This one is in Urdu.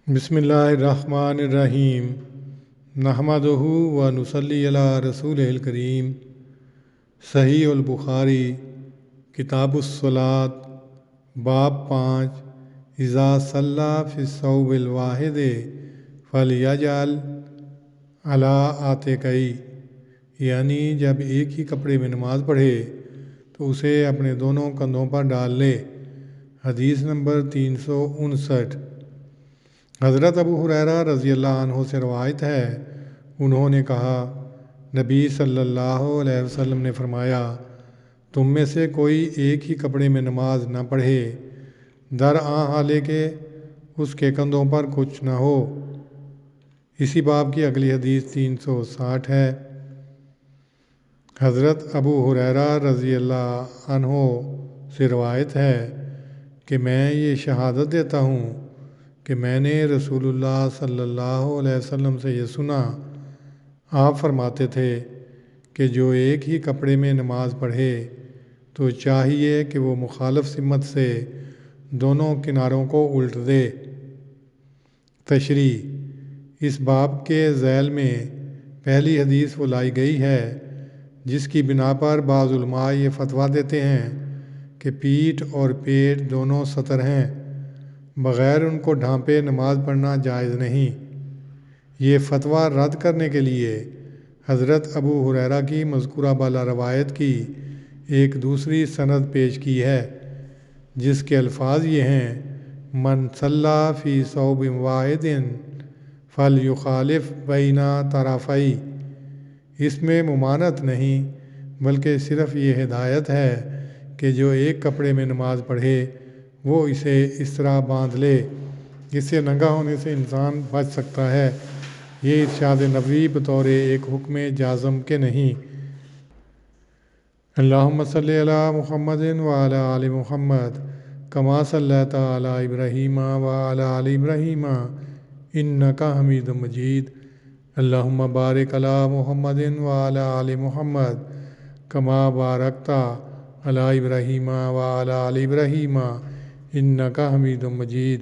بسم اللہ الرحمن الرحیم نحمدہ و نصلی علی رسول الکریم۔ صحیح البخاری کتاب الصلاۃ باب 5 اذا صلی فی الثوب الواحد فلیجعل علی عاتقیہ، یعنی جب ایک ہی کپڑے میں نماز پڑھے تو اسے اپنے دونوں کندھوں پر ڈال لے۔ حدیث نمبر 359۔ حضرت ابو ہریرہ رضی اللہ عنہ سے روایت ہے، انہوں نے کہا نبی صلی اللہ علیہ وسلم نے فرمایا، تم میں سے کوئی ایک ہی کپڑے میں نماز نہ پڑھے درآں حالے کہ اس کے کندھوں پر کچھ نہ ہو۔ اسی باب کی اگلی حدیث 360 ہے۔ حضرت ابو ہریرہ رضی اللہ عنہ سے روایت ہے کہ میں یہ شہادت دیتا ہوں کہ میں نے رسول اللہ صلی اللہ علیہ وسلم سے یہ سنا، آپ فرماتے تھے کہ جو ایک ہی کپڑے میں نماز پڑھے تو چاہیے کہ وہ مخالف سمت سے دونوں کناروں کو الٹ دے۔ تشریح: اس باب کے ذیل میں پہلی حدیث وہ لائی گئی ہے جس کی بنا پر بعض علماء یہ فتویٰ دیتے ہیں کہ پیٹھ اور پیٹ دونوں سطر ہیں، بغیر ان کو ڈھانپے نماز پڑھنا جائز نہیں۔ یہ فتویٰ رد کرنے کے لیے حضرت ابو ہریرہ کی مذکورہ بالا روایت کی ایک دوسری سند پیش کی ہے جس کے الفاظ یہ ہیں، من صلی فی ثوب واحد فلیخالف بین طرفیہ۔ اس میں ممانعت نہیں بلکہ صرف یہ ہدایت ہے کہ جو ایک کپڑے میں نماز پڑھے وہ اسے اس طرح باندھ لے، اس سے ننگا ہونے سے انسان بچ سکتا ہے۔ یہ ارشاد نبوی بطور ایک حکم جازم کے نہیں۔ اللہم صلی علی محمد وعلی آل محمد کما صلیت علی ابراہیم وعلی آل ابراہیم انک حمید مجید۔ اللہم بارک علی محمد وعلی آل محمد کما بارکت علی ابراہیم وعلی آل ابراہیم انک حمید مجید۔